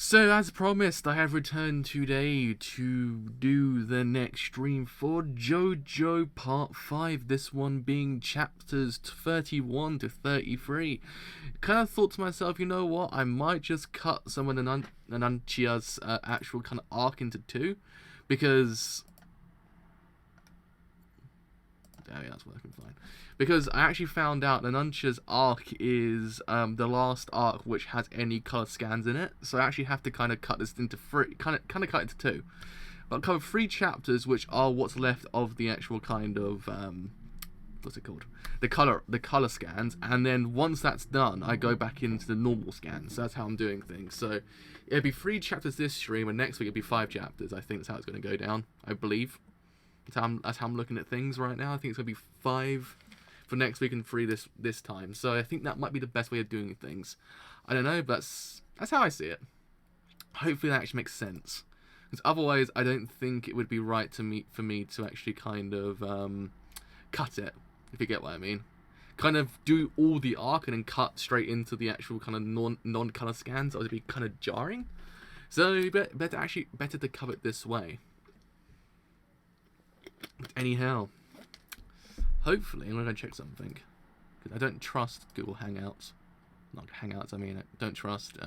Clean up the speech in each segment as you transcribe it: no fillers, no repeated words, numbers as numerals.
So, as promised, I have returned today to do the next stream for JoJo Part 5, this one being chapters 31 to 33. Kind of thought to myself, you know what, I might just cut some of Nanancia's actual kind of arc into two, because... Oh yeah, that's working fine. Because I actually found out Nanancia's arc is the last arc which has any color scans in it. So I actually have to kind of cut this into three, kind of cut it into two. But I'll cover 3 chapters, which are what's left of the actual kind of what's it called? The color scans, and then once that's done, I go back into the normal scans. So that's how I'm doing things. So it'll be 3 chapters this stream, and next week it'll be 5 chapters. I think that's how it's going to go down. I believe. That's how I'm looking at things right now. I think it's going to be 5 for next week and 3 this time. So I think that might be the best way of doing things. I don't know, but that's how I see it. Hopefully that actually makes sense. Because otherwise, I don't think it would be right for me to actually kind of cut it, if you get what I mean. Kind of do all the arc and then cut straight into the actual kind of non-color scans. That would be kind of jarring. So better to cover it this way. Anyhow, hopefully, I'm going to check something. Because I don't trust Google Hangouts. Not Hangouts, I mean, I don't trust...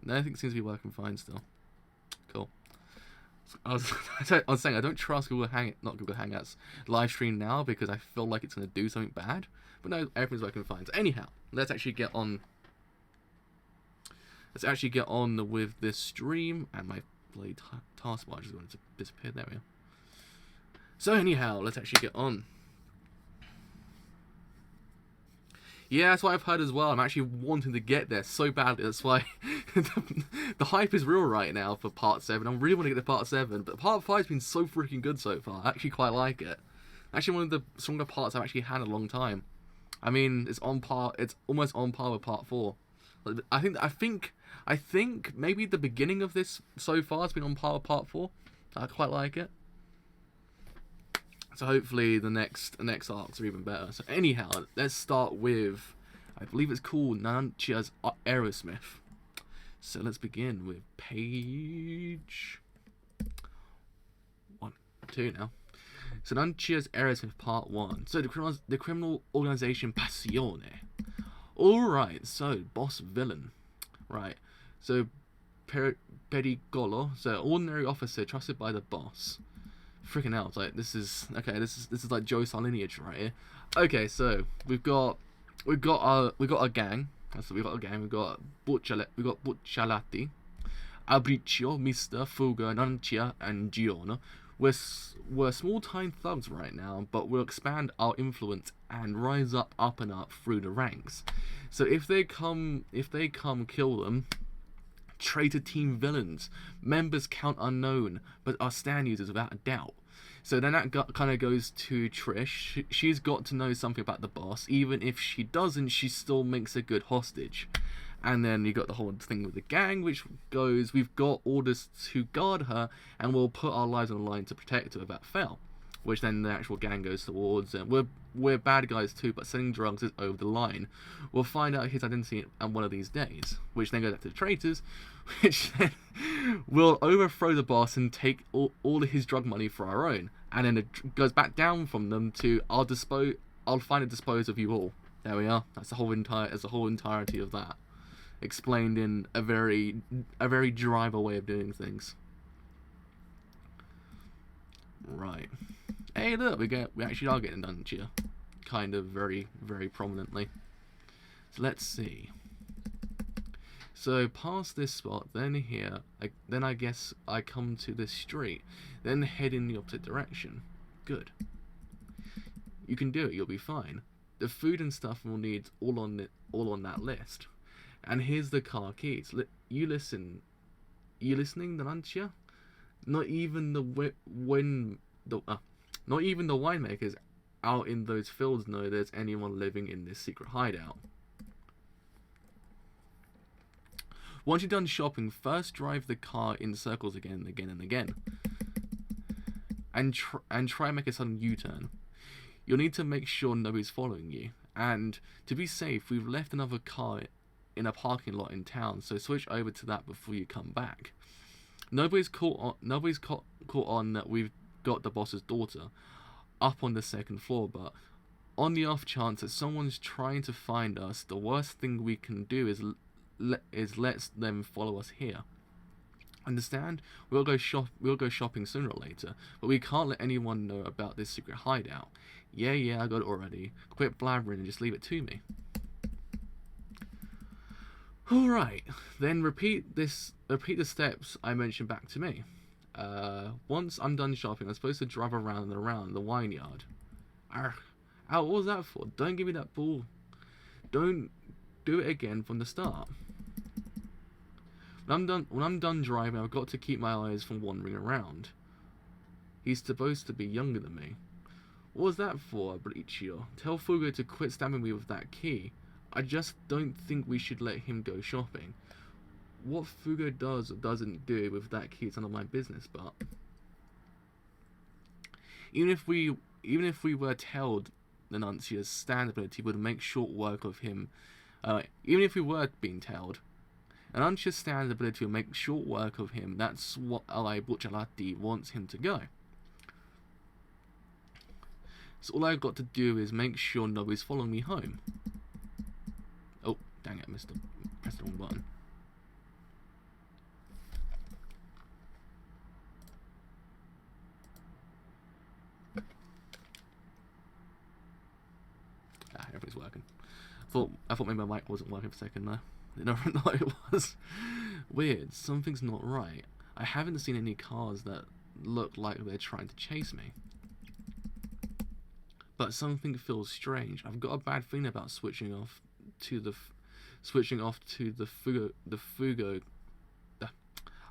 No, everything seems to be working fine still. Cool. I was saying, I don't trust not Google Hangouts live stream now because I feel like it's going to do something bad. But no, everything's working fine. So anyhow, let's actually get on... with this stream. And my bloody taskbar is going to disappear. There we are. So anyhow, let's actually get on. Yeah, that's what I've heard as well. I'm actually wanting to get there so badly. That's why the hype is real right now for Part 7. I really want to get to Part 7. But Part 5's been so freaking good so far. I actually quite like it. Actually, one of the stronger parts I've actually had in a long time. I mean, it's on par. It's almost on par with Part 4. I think maybe the beginning of this so far has been on par with Part 4. I quite like it. So hopefully the next arcs are even better. So anyhow, let's start with, I believe it's called Nanacia's Aerosmith. So let's begin with page 2 now. So Nanacia's Aerosmith Part 1. So the criminal organization Passione. Alright, so boss villain. Right. So Pericolo, so ordinary officer trusted by the boss. Freaking hell, like this is like Joe Star lineage right here. Okay, so we've got a gang. So we've got Bucciolati, Abricio, Mr. Fuga, Nanancia, and Giorno. We're small-time thugs right now, but we'll expand our influence and rise up and up through the ranks. So if they come, kill them. Traitor team villains, members count unknown, but are stand users without a doubt. So then that kind of goes to Trish. She's got to know something about the boss. Even if she doesn't, she still makes a good hostage. And then you got the whole thing with the gang, which goes, we've got orders to guard her, and we'll put our lives on the line to protect her without fail. Which then the actual gang goes towards. We're bad guys too, but selling drugs is over the line. We'll find out his identity on one of these days, which then goes back to the traitors, which then will overthrow the boss and take all of his drug money for our own. And then it goes back down from them to I'll find and dispose of you all. There we are. That's the whole entirety of that, explained in a very driver way of doing things. Right. Hey, look, we actually are getting Nanancia, kind of very, very prominently. So let's see. So past this spot, then here, then I guess I come to this street, then head in the opposite direction. Good. You can do it. You'll be fine. The food and stuff we'll need all on that list. And here's the car keys. You listen. You listening, Nanancia? Not even the winemakers out in those fields know there's anyone living in this secret hideout. Once you're done shopping, first drive the car in circles again and again and again. And try and make a sudden U-turn. You'll need to make sure nobody's following you. And to be safe, we've left another car in a parking lot in town, so switch over to that before you come back. Nobody's caught on that we've got the boss's daughter up on the second floor, but on the off chance that someone's trying to find us, the worst thing we can do is let them follow us here. Understand? We'll go shopping sooner or later, but we can't let anyone know about this secret hideout. Yeah, I got it already. Quit blabbering and just leave it to me. Alright, then repeat the steps I mentioned back to me. Once I'm done shopping, I'm supposed to drive around and around the vineyard. Ow, what was that for? Don't give me that ball. Don't do it again from the start. When I'm done driving, I've got to keep my eyes from wandering around. He's supposed to be younger than me. What was that for, Aureo? Tell Fugo to quit stabbing me with that key. I just don't think we should let him go shopping. What Fugo does or doesn't do with that key is none of my business, but even if we were told Nanancia's stand ability would make short work of him, even if we were being told Nanancia's stand ability would make short work of him, that's what Ally Bucciolati wants him to go. So all I've got to do is make sure nobody's following me home. Oh, dang it, pressed the wrong button. Everything's working. I thought maybe my mic wasn't working for a second there. No, it was. Weird, something's not right. I haven't seen any cars that look like they're trying to chase me. But something feels strange. I've got a bad feeling about switching off to the Fugo.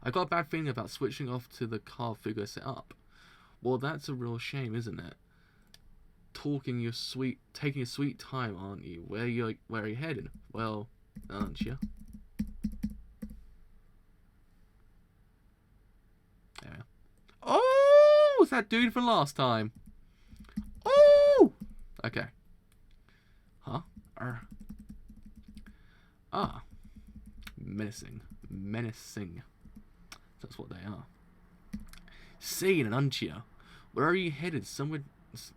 I've got a bad feeling about switching off to the car Fugo set up. Well, that's a real shame, isn't it? Taking your sweet time, aren't you? Where are you headed? Well, aren't you? There. Oh, it's that dude from last time. Oh, okay. Huh? Menacing. That's what they are. See, Nanancia, where are you headed?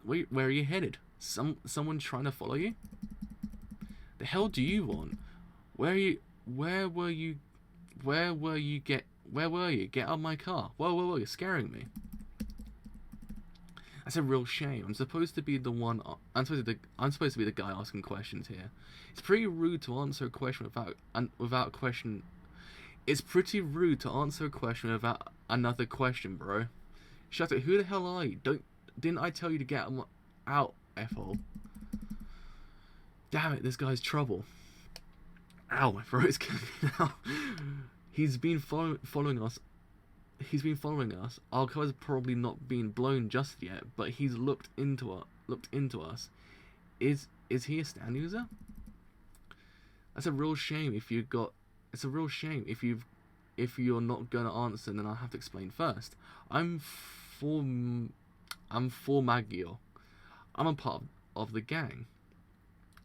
Where are you headed? Someone trying to follow you? The hell do you want? Where were you? Get out of my car. Whoa, you're scaring me. That's a real shame. I'm supposed to be the guy asking questions here. It's pretty rude to answer a question without a question. It's pretty rude to answer a question without another question, bro. Shut it. Who the hell are you? Didn't I tell you to get out, f-hole? Damn it, this guy's trouble. Ow, my throat is killing me now. He's been following us. Our car's probably not been blown just yet, but he's looked into us. Is he a stand user? That's a real shame. If you're not gonna answer, then I'll have to explain first. I'm Formaggio. I'm a part of the gang.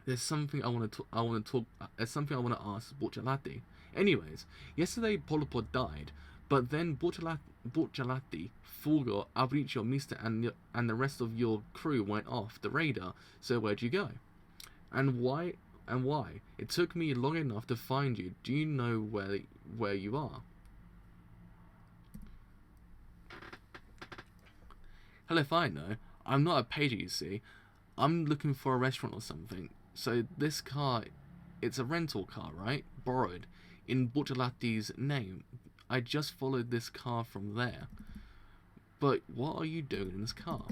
There's something I want to ask Bucciolati. Anyways, yesterday Polipod died, but then Bucciolati, Fulgo, Aureo, Mister, and the rest of your crew went off the radar. So where'd you go? And why? It took me long enough to find you. Do you know where you are? Hell if I know. I'm not a pager, you see. I'm looking for a restaurant or something. So this car, it's a rental car, right? Borrowed. In Bucciolati's name. I just followed this car from there. But what are you doing in this car?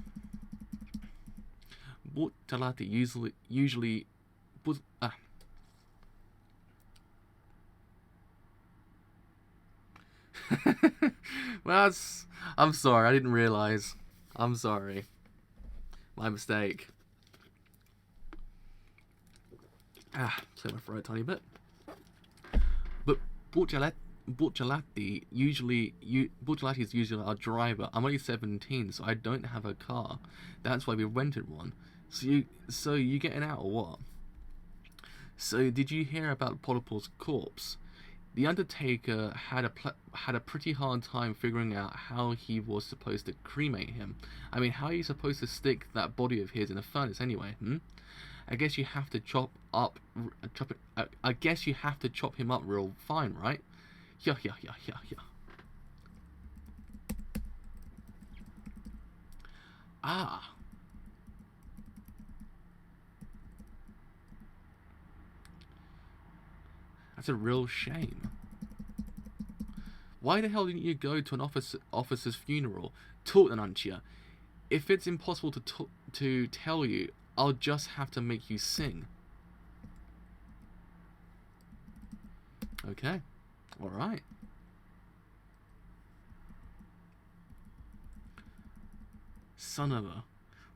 Bucciolati usually well, I'm sorry, I didn't realise. I'm sorry. My mistake. Clear my throat a tiny bit. But Bucciolati is usually our driver. I'm only 17, so I don't have a car. That's why we rented one. So you getting out or what? So, did you hear about Polypore's corpse? The Undertaker had a pretty hard time figuring out how he was supposed to cremate him. I mean, how are you supposed to stick that body of his in a furnace anyway? I guess you have to I guess you have to chop him up real fine, right? Yeah. Ah. That's a real shame. Why the hell didn't you go to an officer's funeral? Talk, Nanancia. If it's impossible to tell you, I'll just have to make you sing. Okay. Alright. Son of a...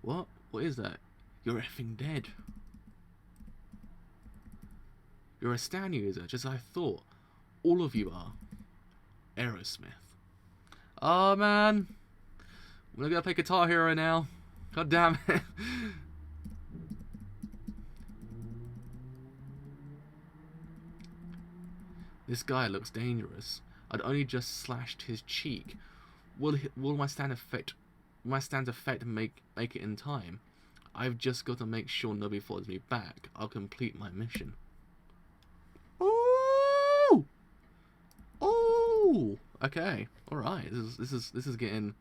What? What is that? You're effing dead. You're a stand user, just as I thought. All of you are. Aerosmith. Oh man. I'm gonna go play Guitar Hero now. God damn it. This guy looks dangerous. I'd only just slashed his cheek. Will my stand effect make it in time? I've just got to make sure nobody follows me back. I'll complete my mission. Ooh! Ooh! Okay. All right. This is getting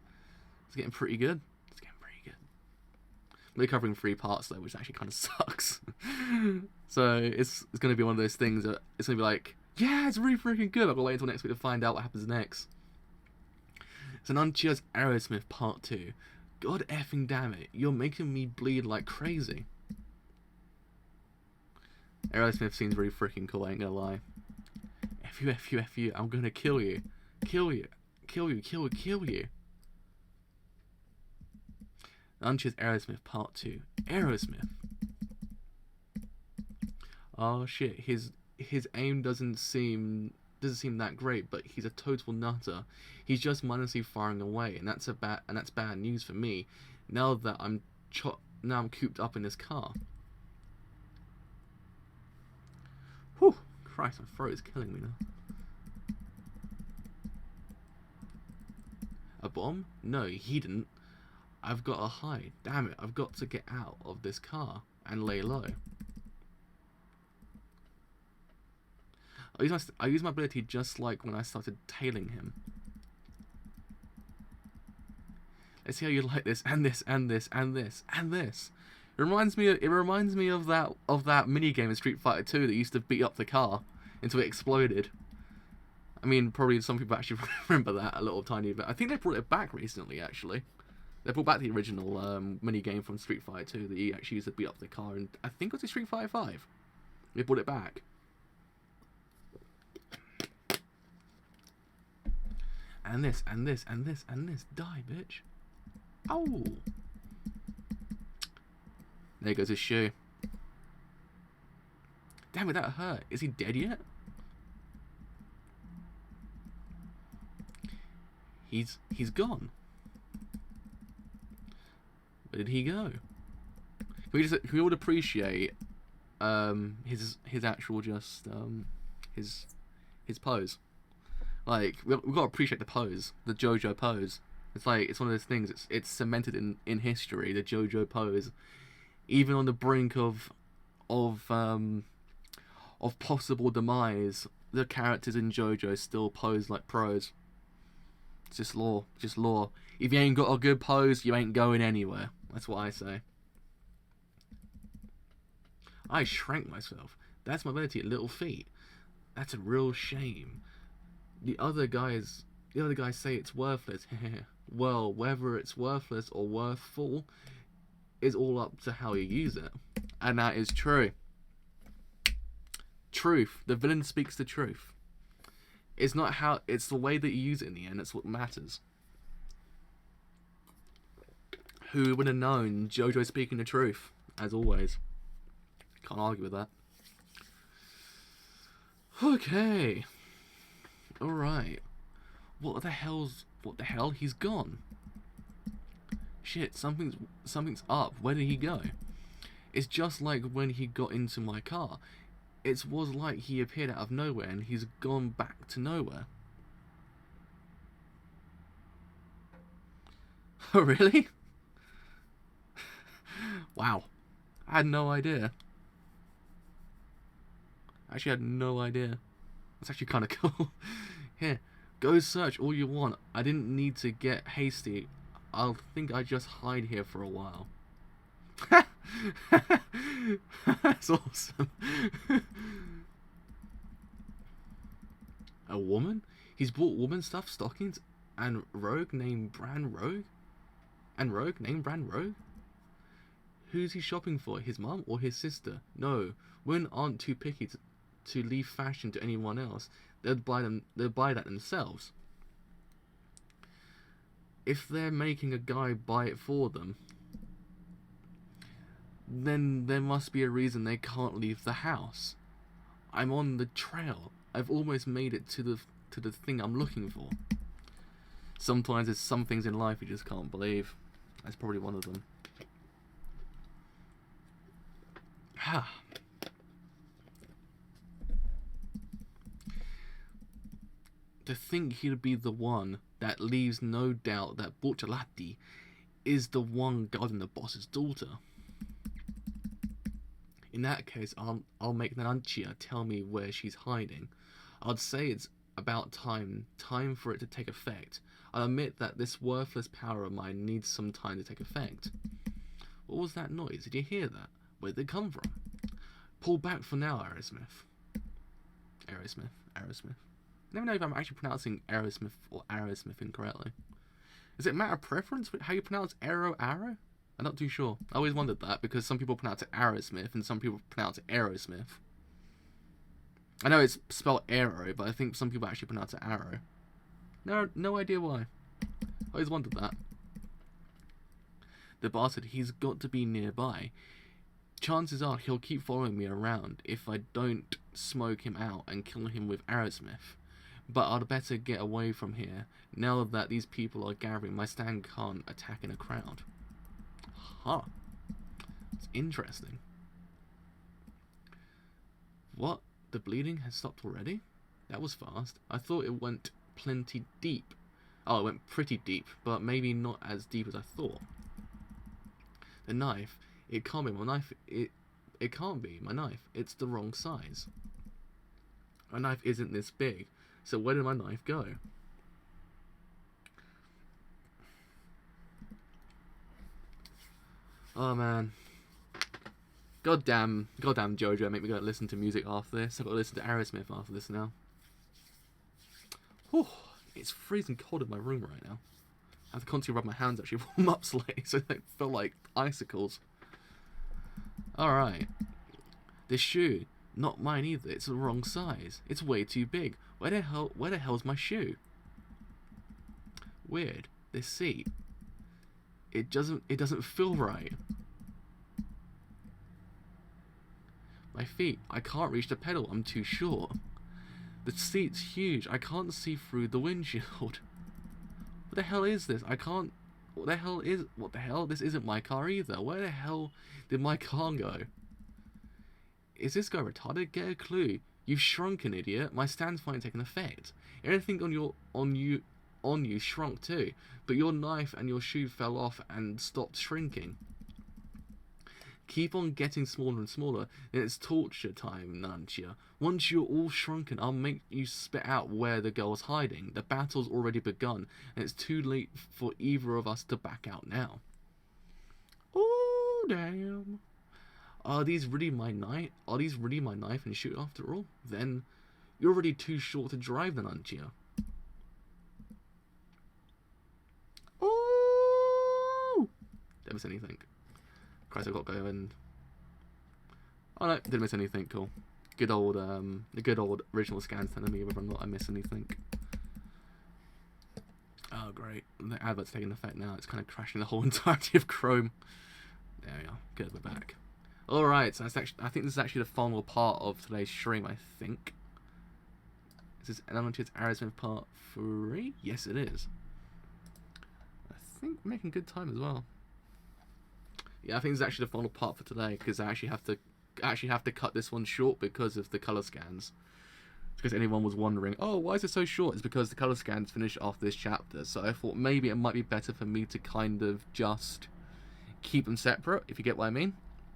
pretty good. It's getting pretty good. We're covering 3 parts though, which actually kind of sucks. So it's gonna be one of those things that it's gonna be like, yeah, it's really freaking good. I've got to wait until next week to find out what happens next. So Nanancia's Aerosmith Part 2. God effing damn it, you're making me bleed like crazy. Aerosmith seems really freaking cool, I ain't gonna lie. F you, I'm gonna kill you. Kill you. Nanancia's Aerosmith Part 2. Aerosmith. Oh shit, his aim doesn't seem that great, but he's a total nutter. He's just mindlessly firing away, and that's bad news for me. Now that I'm cooped up in this car. Whew, Christ, my throat is killing me now. A bomb? No, he didn't. I've got to hide. Damn it, I've got to get out of this car and lay low. I use my ability just like when I started tailing him. Let's see how you like this, and this, and this, and this, and this. It reminds me of that mini game in Street Fighter 2 that used to beat up the car until it exploded. I mean, probably some people actually remember that a little tiny bit. I think they brought it back recently, actually. They brought back the original mini game from Street Fighter 2 that you actually used to beat up the car, and I think it was in Street Fighter 5. They brought it back. And this, and this, and this, and this. Die, bitch. Oh. There goes his shoe. Damn it, that hurt. Is he dead yet? He's gone. Where did he go? Can we all appreciate his actual just his pose? Like, we've got to appreciate the pose, the JoJo pose. It's like, it's one of those things, it's cemented in history, the JoJo pose. Even on the brink of possible demise, the characters in JoJo still pose like pros. It's just law, If you ain't got a good pose, you ain't going anywhere. That's what I say. I shrank myself. That's my ability at little feet. That's a real shame. The other guys say it's worthless. Well, whether it's worthless or worthful is all up to how you use it. And that is true. Truth. The villain speaks the truth. It's not how, it's the way that you use it in the end. That's what matters. Who would have known JoJo speaking the truth? As always. Can't argue with that. Okay. Alright. What the hell? He's gone. Shit, something's up. Where did he go? It's just like when he got into my car. it was like he appeared out of nowhere and he's gone back to nowhere. Oh, really? Wow. I had no idea. I actually had no idea. That's actually kind of cool. Here, go search all you want. I didn't need to get hasty. I think I just hide here for a while. That's awesome. A woman? He's bought woman stuff, stockings, and rogue named Bran Rogue? And rogue named Bran Rogue? Who's he shopping for? His mum or his sister? No, women aren't too picky to leave fashion to anyone else. They'll buy that themselves. If they're making a guy buy it for them, then there must be a reason they can't leave the house. I'm on the trail. I've almost made it to the thing I'm looking for. Sometimes there's some things in life you just can't believe. That's probably one of them. To think he'd be the one that leaves no doubt that Borcciolati is the one guarding the boss's daughter. In that case, I'll make Nanancia tell me where she's hiding. I'd say it's about time for it to take effect. I'll admit that this worthless power of mine needs some time to take effect. What was that noise? Did you hear that? Where did it come from? Pull back for now, Aerosmith. Aerosmith. I never know if I'm actually pronouncing Aerosmith or Aerosmith incorrectly. Is it a matter of preference how you pronounce arrow? I'm not too sure. I always wondered that because some people pronounce it Aerosmith and some people pronounce it Aerosmith. I know it's spelled arrow, but I think some people actually pronounce it arrow. No idea why. I always wondered that. The bastard, he's got to be nearby. Chances are he'll keep following me around if I don't smoke him out and kill him with Aerosmith. But I'd better get away from here. Now that these people are gathering, my stand can't attack in a crowd. Huh. It's interesting. What? The bleeding has stopped already? That was fast. I thought it went plenty deep. Oh, it went pretty deep, but maybe not as deep as I thought. The knife. It can't be my knife. It can't be my knife. It's the wrong size. My knife isn't this big. So where did my knife go? Oh man. Goddamn JoJo, make me go listen to music after this. I've got to listen to Aerosmith after this now. Whew, it's freezing cold in my room right now. I have to constantly rub my hands actually warm up slightly so they feel like icicles. Alright. This shoe, not mine either. It's the wrong size. It's way too big. Where the hell's my shoe? Weird. This seat. It doesn't feel right. My feet. I can't reach the pedal. I'm too short. The seat's huge. I can't see through the windshield. What the hell is this? I can't... What the hell? This isn't my car either. Where the hell did my car go? Is this guy retarded? Get a clue. You've shrunk, an idiot. My stand's finally taken effect. Everything on you shrunk too, but your knife and your shoe fell off and stopped shrinking. Keep on getting smaller and smaller, then it's torture time, Nanacia. Once you're all shrunken, I'll make you spit out where the girl's hiding. The battle's already begun, and it's too late for either of us to back out now. Oh, damn. Are these really my knife? Are these really my knife and shoe after all? Then, you're already too short to drive, Nanacia. Oh! Didn't miss anything. Christ, I've got to go and... Oh no, didn't miss anything, cool. The good old original scan's telling me whether or not I miss anything. Oh great, the advert's taking effect now, it's kind of crashing the whole entirety of Chrome. There we are, good, we're back. Alright, so that's actually, I think this is actually the final part of today's stream, I think. Is this Nanacia's Aerosmith part 3? Yes it is. I think we're making good time as well. Yeah, I think this is actually the final part for today, because I actually have to actually have to cut this one short because of the color scans. Because anyone was wondering, oh, why is it so short? It's because the color scans finish off this chapter. So I thought maybe it might be better for me to kind of just keep them separate, if you get what I mean.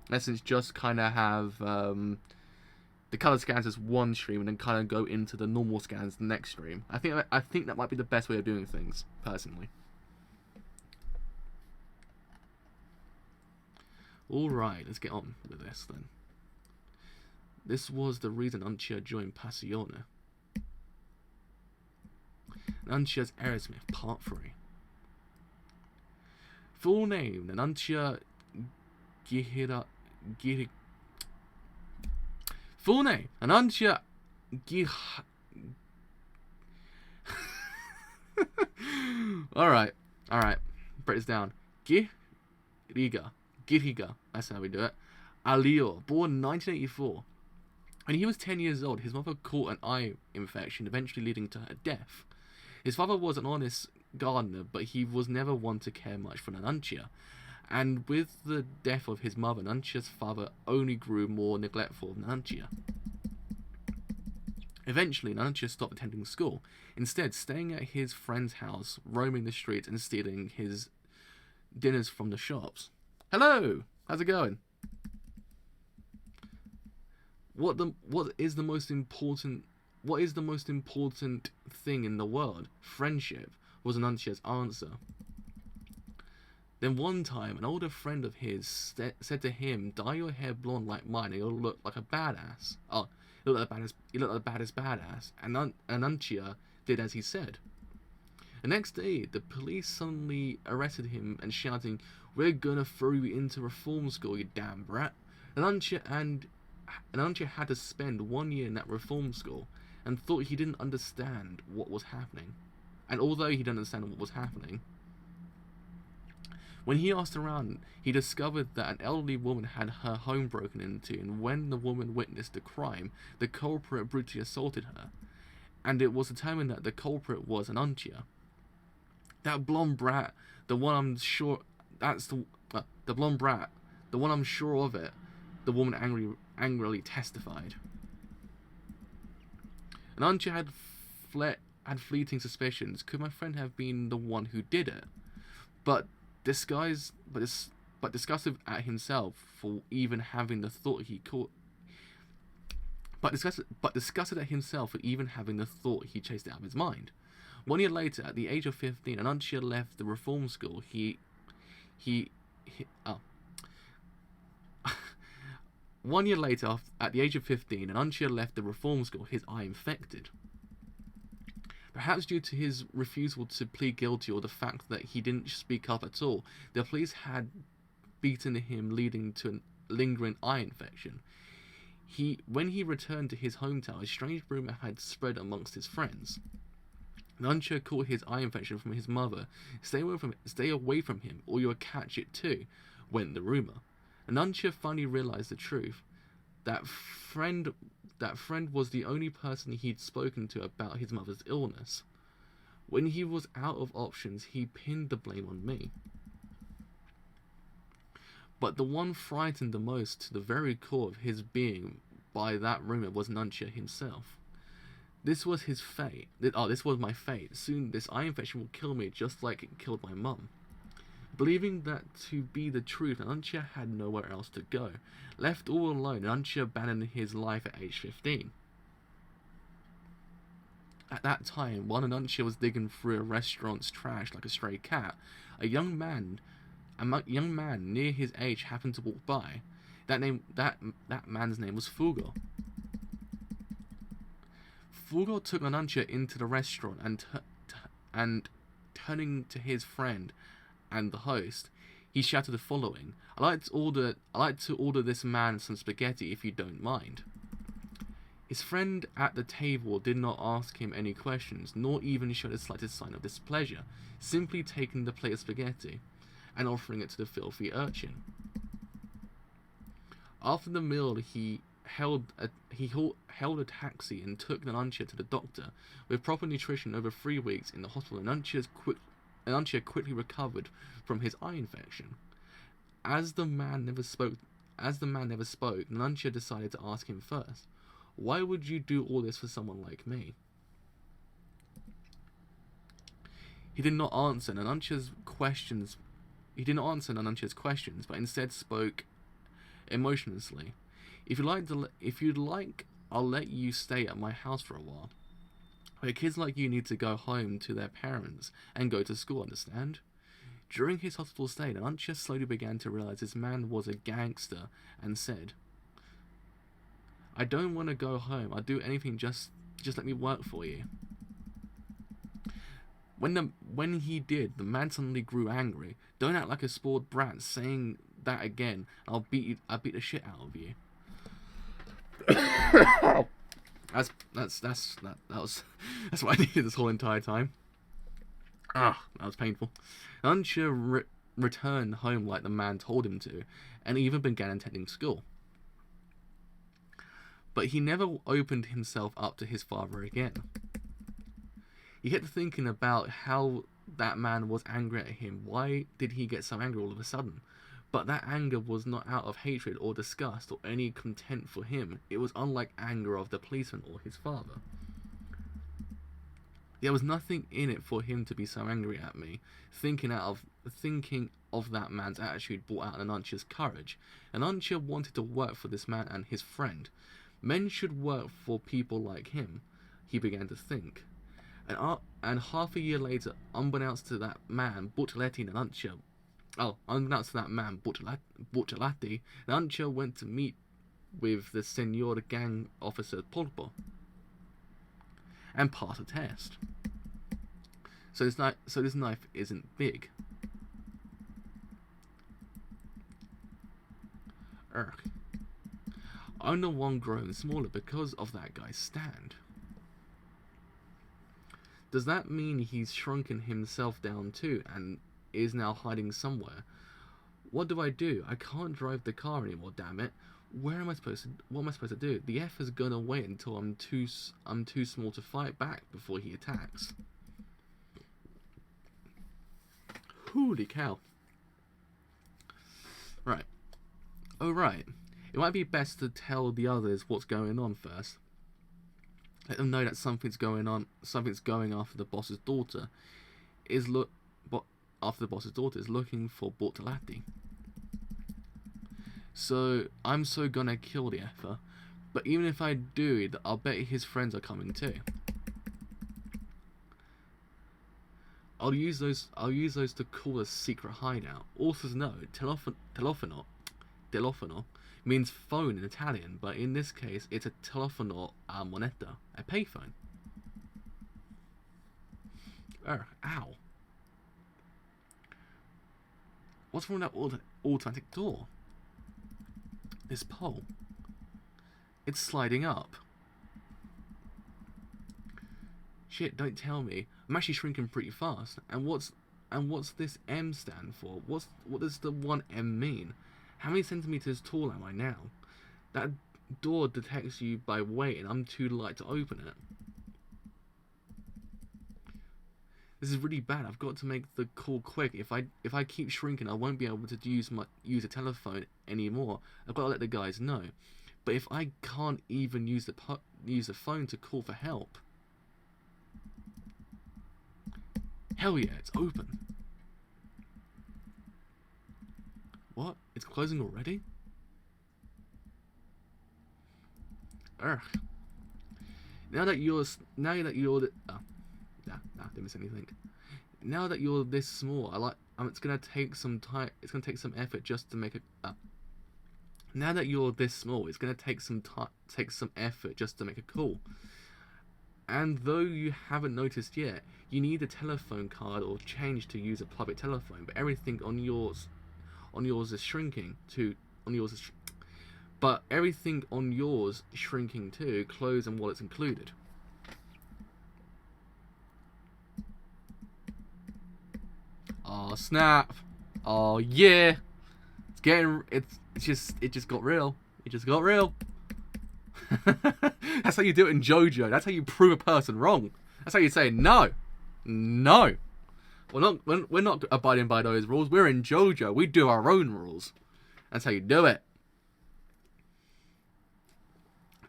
In essence, just kind of have the color scans as one stream and then kind of go into the normal scans the next stream. I think that might be the best way of doing things, personally. Alright, let's get on with this then. This was the reason Nanancia joined Passione. Nanancia's Aerosmith, Part 3. Full name, Nanancia Full name, Nanancia Alright, break this down. Giriga, that's how we do it. Aureo, born 1984. When he was 10 years old, his mother caught an eye infection, eventually leading to her death. His father was an honest gardener, but he was never one to care much for Nanancia. And with the death of his mother, Nanancia's father only grew more neglectful of Nanancia. Eventually, Nanancia stopped attending school, instead staying at his friend's house, roaming the streets and stealing his dinners from the shops. Hello! How's it going? What is the most important thing in the world? Friendship, was Nanancia's answer. Then one time, an older friend of his said to him, "Dye your hair blonde like mine, and you'll look like a badass." Oh, you look like the baddest badass. And Nanancia did as he said. The next day, the police suddenly arrested him and shouting, "We're gonna throw you into reform school, you damn brat." Nanancia had to spend 1 year in that reform school and thought he didn't understand what was happening. And although he didn't understand what was happening, when he asked around, he discovered that an elderly woman had her home broken into, and when the woman witnessed the crime, the culprit brutally assaulted her. And it was determined that the culprit was Nanancia. That blonde brat, the one I'm sure of it, the woman angrily testified. Nanancia had fleeting suspicions. Could my friend have been the one who did it? But disgusted at himself for even having the thought he chased it out of his mind. 1 year later, at the age of 15, Nanancia left the reform school. 1 year later, at the age of 15, Nanancia left the reform school, his eye infected. Perhaps due to his refusal to plead guilty or the fact that he didn't speak up at all, the police had beaten him, leading to a lingering eye infection. When he returned to his hometown, a strange rumor had spread amongst his friends. Nanancia caught his eye infection from his mother. Stay away from him, or you'll catch it too, went the rumor. Nanancia finally realized the truth. That friend was the only person he'd spoken to about his mother's illness. When he was out of options, he pinned the blame on me. But the one frightened the most to the very core of his being by that rumor was Nanancia himself. This was his fate. This was my fate. Soon this eye infection will kill me just like it killed my mum. Believing that to be the truth, Nanancia had nowhere else to go. Left all alone, Nanancia abandoned his life at age 15. At that time, while Nanancia was digging through a restaurant's trash like a stray cat, a young man near his age happened to walk by. That man's name was Fugo. Fugo took Nanancia into the restaurant and turning to his friend and the host, he shouted the following: I'd like to order this man some spaghetti if you don't mind. His friend at the table did not ask him any questions, nor even show the slightest sign of displeasure, simply taking the plate of spaghetti and offering it to the filthy urchin. After the meal, he held a taxi and took Nanancia to the doctor. With proper nutrition over 3 weeks in the hospital, Nanancia quickly recovered from his eye infection. As the man never spoke as the man never spoke, Nanancia decided to ask him first. Why would you do all this for someone like me? He did not answer Nanancia's questions. But instead spoke emotionlessly. If you'd like, I'll let you stay at my house for a while. But kids like you need to go home to their parents and go to school, understand? During his hospital stay, Nanancia slowly began to realize this man was a gangster and said, I don't want to go home. I'll do anything, just let me work for you. When he did, the man suddenly grew angry. Don't act like a spoiled brat. Saying that again, I'll beat the shit out of you. That's what I needed this whole entire time. That was painful. Nanancia returned home like the man told him to, and even began attending school. But he never opened himself up to his father again. He kept thinking about how that man was angry at him. Why did he get so angry all of a sudden? But that anger was not out of hatred or disgust or any contempt for him. It was unlike anger of the policeman or his father. There was nothing in it for him to be so angry at me. Thinking of that man's attitude brought out Nanancia's courage. Nanancia wanted to work for this man and his friend. Men should work for people like him, he began to think. And half a year later, unbeknownst to that man, Bortolatti, Nanancia went to meet with the Senor Gang Officer Polpo and pass a test. So this knife isn't big. I'm the one growing smaller because of that guy's stand. Does that mean he's shrunken himself down too and is now hiding somewhere? What do? I can't drive the car anymore, damn it. What am I supposed to do? The F is gonna wait until I'm too small to fight back before he attacks. Holy cow. Right. Oh right. It might be best to tell the others what's going on first. Let them know that something's going after the boss's daughter is looking for Bortolatti. So I'm gonna kill the effer, but even if I do, I'll bet his friends are coming too. I'll use those to call a secret hideout. Authors know telefono means phone in Italian, but in this case it's a telefono a moneta, a payphone. Ow. What's wrong with that automatic door? This pole. It's sliding up. Shit, don't tell me. I'm actually shrinking pretty fast. And what's this M stand for? What does the 1M mean? How many centimeters tall am I now? That door detects you by weight and I'm too light to open it. This is really bad. I've got to make the call quick. If I keep shrinking, I won't be able to use a telephone anymore. I've got to let the guys know. But if I can't even use the phone to call for help, hell yeah, it's open. What? It's closing already? Ugh. Didn't miss anything. Now that you're this small, it's gonna take some time. It's gonna take some effort just to make it. Now that you're this small, it's gonna take some effort just to make a call. And though you haven't noticed yet, you need a telephone card or change to use a public telephone. But everything on yours is shrinking too. But everything on yours is shrinking too. Clothes and wallets included. Oh snap! Oh yeah! It just got real. It just got real. That's how you do it in JoJo. That's how you prove a person wrong. That's how you say no. We're not abiding by those rules. We're in JoJo. We do our own rules. That's how you do it.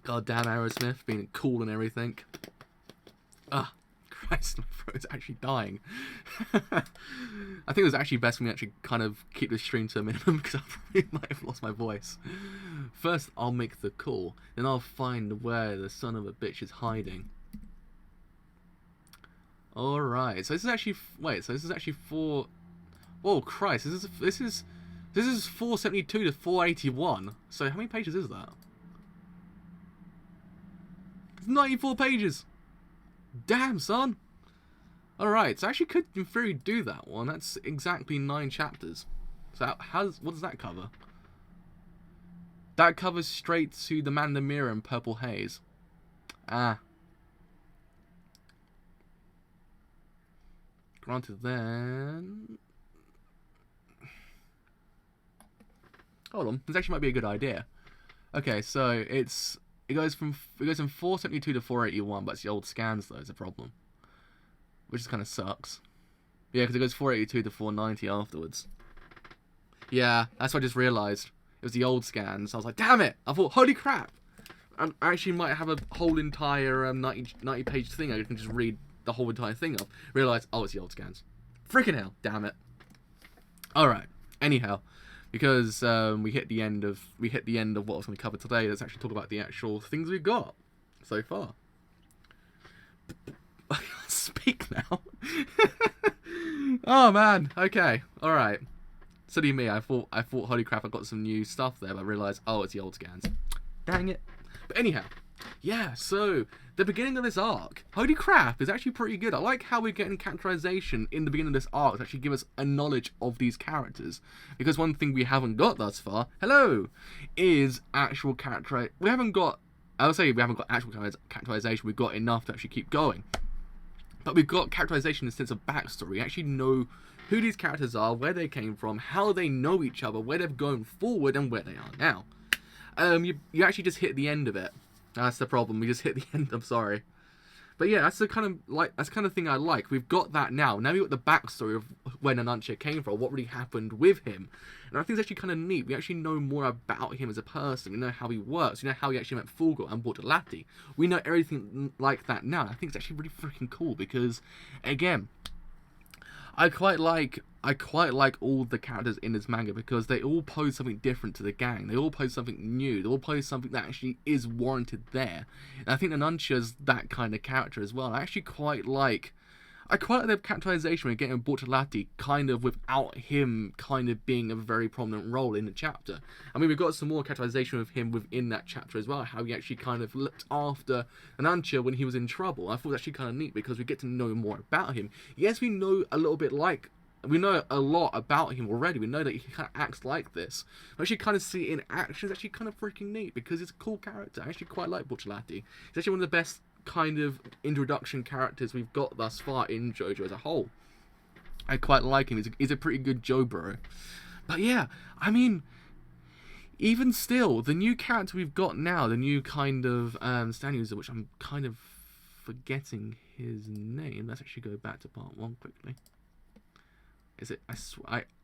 God damn Aerosmith, being cool and everything. Ah, Christ, my throat's actually dying. I think it was actually best for me to actually kind of keep the stream to a minimum because I probably might have lost my voice. First, I'll make the call, then I'll find where the son of a bitch is hiding. Alright, so this is actually... Wait, so this is actually 4... Oh, Christ, this is 472 to 481. So how many pages is that? It's 94 pages! Damn, son! Alright, so I actually could, in theory, do that one. That's exactly 9 chapters. So what does that cover? That covers straight to The Man in the Mirror and Purple Haze. Ah. Granted then... Hold on, this actually might be a good idea. Okay, so it goes from 472 to 481, but it's the old scans though, is a problem. Which just kind of sucks. Yeah, because it goes 482 to 490 afterwards. Yeah, that's what I just realised. It was the old scans. I was like, damn it! I thought, holy crap! I actually might have a whole entire 90 page thing I can just read the whole entire thing of. Realised, oh, it's the old scans. Freaking hell, damn it. Alright, anyhow. Because we hit the end of what I was going to cover today. Let's actually talk about the actual things we've got so far. I can't speak now. Oh man. Okay. All right. Silly me. I thought, holy crap, I got some new stuff there, but I realised, oh, it's the old scans. Dang it. But anyhow, yeah. So the beginning of this arc, holy crap, is actually pretty good. I like how we're getting characterization in the beginning of this arc to actually give us a knowledge of these characters. Because one thing we haven't got thus far, is actual character. We haven't got. I would say we haven't got actual characterization. We've got enough to actually keep going. But we've got characterization in the sense of backstory. We actually know who these characters are, where they came from, how they know each other, where they've gone forward, and where they are now. You actually just hit the end of it. That's the problem. We just hit the end. I'm sorry, but yeah, that's the kind of thing I like. We've got that now. Now we've got the backstory of where Nanancia came from, what really happened with him, and I think it's actually kind of neat. We actually know more about him as a person. We know how he works. We know how he actually met Fulgo and Bortolatti. We know everything like that now. And I think it's actually really freaking cool because, again, I quite like all the characters in this manga because they all pose something different to the gang. They all pose something new. They all pose something that actually is warranted there. And I think Nanancia's that kind of character as well. I actually quite like the characterization we're getting Bortolatti kind of without him kind of being a very prominent role in the chapter. I mean, we've got some more characterization of him within that chapter as well, how he actually kind of looked after Nanancia when he was in trouble. I thought it was actually kind of neat because we get to know more about him. Yes, we know a lot about him already. We know that he kind of acts like this. We actually kind of see it in action. It's actually kind of freaking neat because he's a cool character. I actually quite like Bortolatti. He's actually one of the best kind of introduction characters we've got thus far in JoJo as a whole. I quite like him. He's a pretty good Jobro. But yeah, I mean, even still, the new character we've got now, the new kind of stand user, which I'm kind of forgetting his name. Let's actually go back to part 1 quickly. Is it?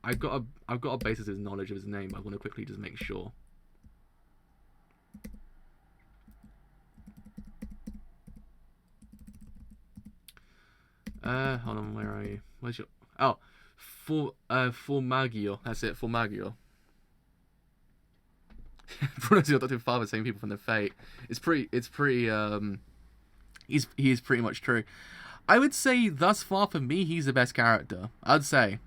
I've got a basis of his knowledge of his name, but I want to quickly just make sure. Hold on, where are you? Where's your... Oh, Formaggio. That's it, Formaggio. Bruno's the adoptive father, same people from the Fate. He is pretty much true. I would say, thus far, for me, he's the best character. I'd say.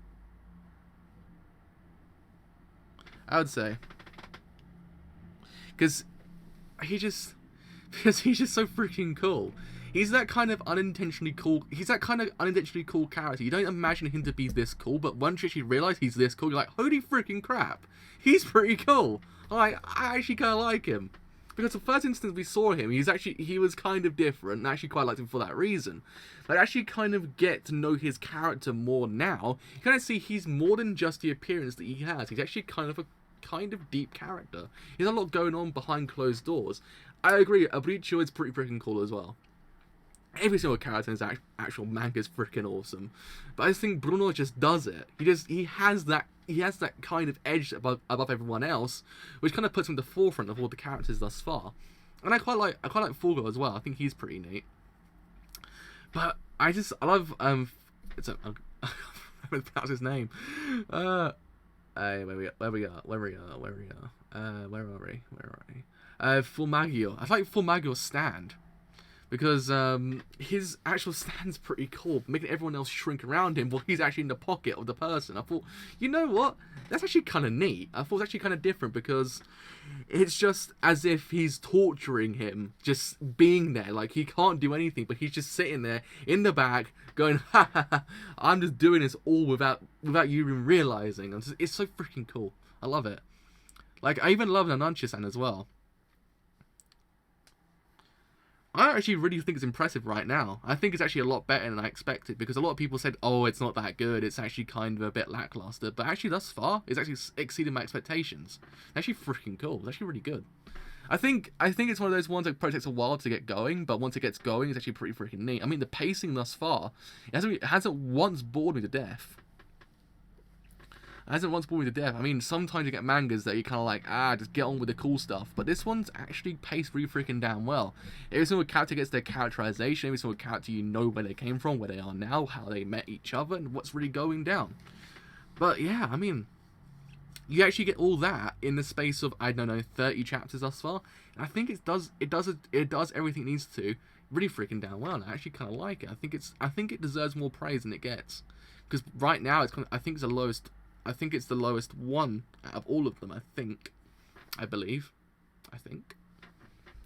Because he's just so freaking cool. He's that kind of unintentionally cool character. You don't imagine him to be this cool, but once you actually realise he's this cool, you're like, holy freaking crap. He's pretty cool. I actually kind of like him. Because the first instance we saw him, he was kind of different, and I actually quite liked him for that reason. But I actually kind of get to know his character more now. You kind of see he's more than just the appearance that he has. He's actually kind of a deep character. There's a lot going on behind closed doors. I agree, Aureo is pretty freaking cool as well. Every single character in his actual manga is freaking awesome. But I just think Bruno just does it. He has that kind of edge above everyone else, which kind of puts him at the forefront of all the characters thus far. And I quite like Formaggio as well. I think he's pretty neat. But I love it's a I can't pronounce his name. Where are we? Formaggio. I like Formaggio's stand. Because his actual stand's pretty cool, making everyone else shrink around him while he's actually in the pocket of the person. I thought, you know what? That's actually kind of neat. I thought it was actually kind of different because it's just as if he's torturing him, just being there. Like, he can't do anything, but he's just sitting there in the back going, ha ha ha, I'm just doing this all without you even realizing. It's so freaking cool. I love it. Like, I even love Nanancia stand as well. I actually really think it's impressive right now. I think it's actually a lot better than I expected because a lot of people said, oh, it's not that good. It's actually kind of a bit lackluster. But actually, thus far, it's actually exceeded my expectations. It's actually freaking cool. It's actually really good. I think it's one of those ones that probably takes a while to get going, but once it gets going, it's actually pretty freaking neat. I mean, the pacing thus far, it hasn't once bored me to death. It hasn't once bored me to death. I mean, sometimes you get mangas that you kind of like, just get on with the cool stuff. But this one's actually paced really freaking damn well. Every single character gets their characterization. Every single character, you know where they came from, where they are now, how they met each other, and what's really going down. But yeah, I mean, you actually get all that in the space of, I don't know, 30 chapters thus far. And I think it does everything it needs to really freaking damn well. And I actually kind of like it. I think it deserves more praise than it gets. Because right now, I think it's the lowest one out of all of them, I believe.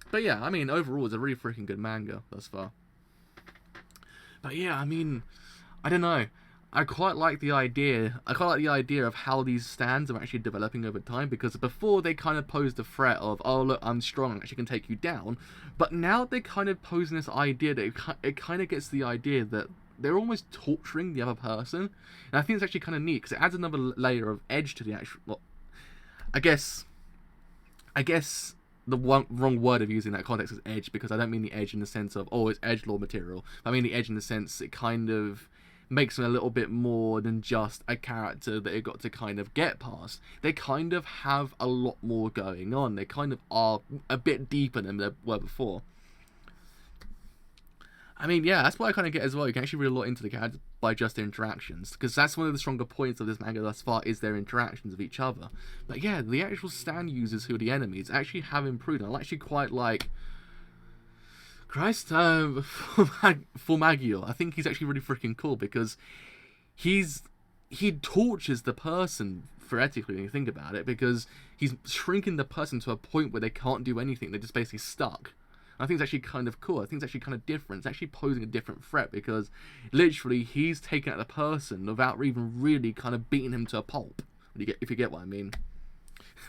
But yeah, I mean, overall, it's a really freaking good manga thus far. But yeah, I mean, I don't know. I quite like the idea of how these stands are actually developing over time, because before they kind of posed the threat of, oh look, I'm strong, I actually can take you down. But now they kind of posing this idea that it kind of gets the idea that they're almost torturing the other person, and I think it's actually kind of neat because it adds another layer of edge to the actual. Well, I guess the wrong word of using that context is edge, because I don't mean the edge in the sense of, oh, it's edgelord material. I mean the edge in the sense it kind of makes them a little bit more than just a character that it got to kind of get past. They kind of have a lot more going on. They kind of are a bit deeper than they were before. I mean, yeah, that's what I kind of get as well. You can actually read a lot into the characters by just their interactions, because that's one of the stronger points of this manga thus far, is their interactions with each other. But yeah, the actual stand users who are the enemies actually have improved. I actually quite like Formaggio. I think he's actually really freaking cool because he tortures the person theoretically when you think about it, because he's shrinking the person to a point where they can't do anything. They're just basically stuck. I think it's actually kind of cool. I think it's actually kind of different. It's actually posing a different threat because literally he's taking out the person without even really kind of beating him to a pulp. If you get what I mean.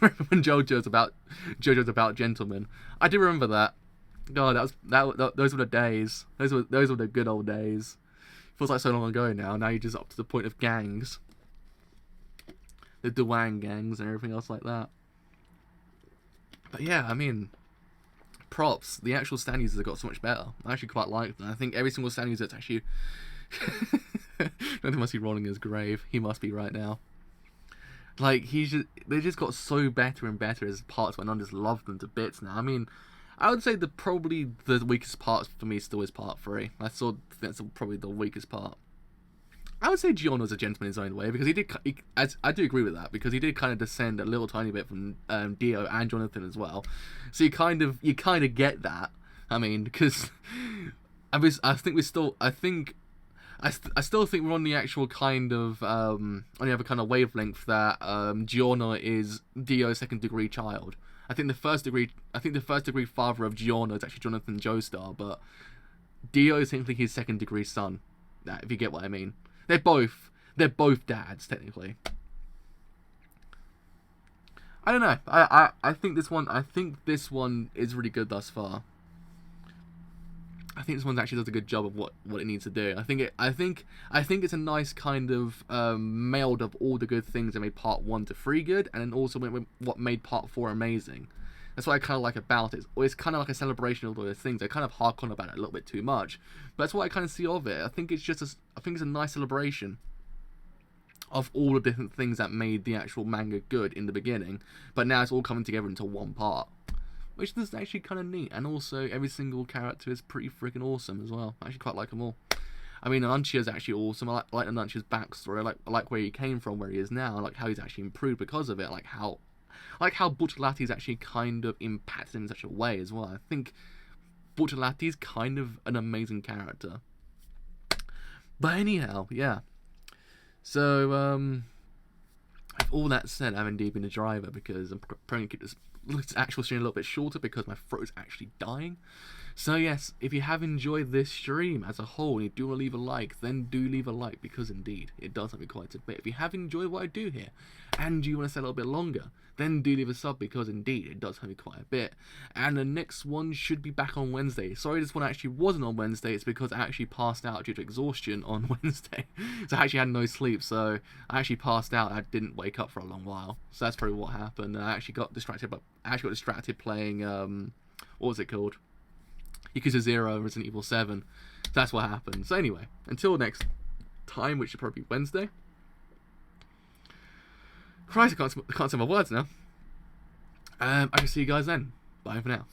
Remember when JoJo's about gentlemen? I do remember that. God, those were the days. Those were the good old days. Feels like so long ago now. Now you're just up to the point of gangs, the Dwang gangs and everything else like that. But yeah, I mean, props. The actual stand users have got so much better. I actually quite like them. I think every single stand user that's actually Nothing must be rolling in his grave. He must be right now. Like, they just got so better and better as parts went on. Just love them to bits now. I mean, I would say probably the weakest part for me still is part 3. That's probably the weakest part. I would say Gion was a gentleman in his own way, because I do agree with that, because he did kind of descend a little tiny bit from Dio and Jonathan as well. So you kind of get that. I mean, because I still think we're on the actual kind of on the other kind of wavelength that Giorno is Dio's second degree child. I think the first degree father of Giorno is actually Jonathan Joestar, but Dio is technically his second degree son. If you get what I mean. They're both dads technically. I don't know. I think this one is really good thus far. I think this one actually does a good job of what it needs to do. I think it's a nice kind of meld of all the good things that made part 1 to 3 good, and then also what made part 4 amazing. That's what I kind of like about it. It's kind of like a celebration of all those things. I kind of hark on about it a little bit too much, but that's what I kind of see of it. I think it's a nice celebration of all the different things that made the actual manga good in the beginning, but now it's all coming together into one part, which is actually kind of neat. And also, every single character is pretty freaking awesome as well. I actually quite like them all. I mean, Nanancia is actually awesome. I like Nanancia's backstory. I like where he came from, where he is now. I like how he's actually improved because of it. I like how Bucciolati's actually kind of impacted him in such a way as well. I think Bucciolati's kind of an amazing character. But anyhow, yeah. So, with all that said, I haven't indeed been a driver because I'm trying to keep this actual stream a little bit shorter because my throat is actually dying. So yes, if you have enjoyed this stream as a whole and you do want to leave a like, then do leave a like because indeed it does help me quite a bit. If you have enjoyed what I do here and you want to stay a little bit longer, then do leave a sub because indeed it does help me quite a bit. And the next one should be back on Wednesday. Sorry this one actually wasn't on Wednesday, it's because I actually passed out due to exhaustion on Wednesday. So I actually had no sleep, so I actually passed out. I didn't wake up for a long while. So that's probably what happened. I actually got distracted, playing, what was it called? Yakuza 0 and Resident Evil 7. That's what happened. So anyway, until next time, which should probably be Wednesday. Christ, I can't say my words now. I can see you guys then. Bye for now.